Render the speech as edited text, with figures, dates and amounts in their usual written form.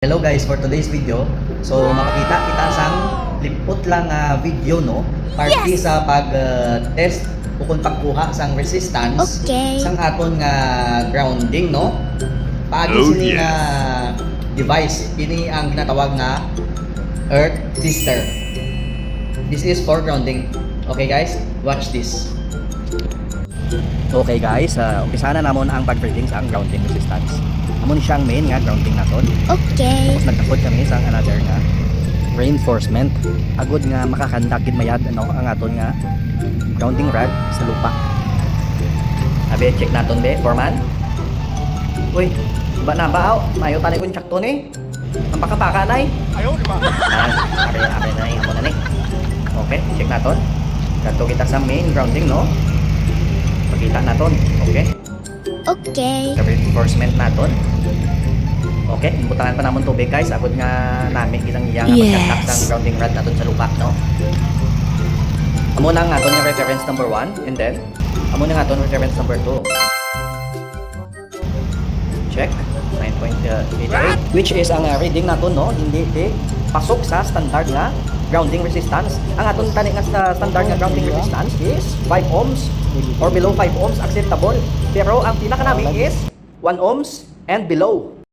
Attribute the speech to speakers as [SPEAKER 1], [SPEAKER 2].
[SPEAKER 1] Hello guys, for today's video, so makakita kita sang lipot lang video no, partly sa pag-test kung pagkuha sang resistance sang aton nga grounding no. Paagi sini nga device, ini ang ginatawag nga earth tester. This is for grounding. Okay guys, watch this. Okay guys, umpisa na namon ang pag-reading sa ang grounding resistance. Amon siyang main nga grounding naton.
[SPEAKER 2] Okay.
[SPEAKER 1] Tapos nagtakod kami sa another nga reinforcement. Agod nga makakandakid mayad ang aton nga grounding rod sa lupa. Abe, check naton be, foreman. Uy, ba na ba? Mayo tani kun tsakto ni. Ang baka-baka nay.
[SPEAKER 3] Ayaw, di ba?
[SPEAKER 1] Are na amo na ni. Okay, check naton. Kadto kita sa main grounding no. Pakita naton. Okay.
[SPEAKER 2] Okay.
[SPEAKER 1] Sa reinforcement naton. Okay, imbutangan pa namon tubig guys. Agod nga namin isang iyang pagkatak ng grounding rod naton sa lupa, no? Amo na nga aton yung reference number 1 and then amo na nga aton reference number 2. Check 9.88 which is ang reading naton no, hindi pasok sa standard nga grounding resistance. Ang aton tani nga sa standard nga grounding resistance is 5 ohms or below 5 ohms acceptable. Pero ang pinaka namin is 1 ohms and below.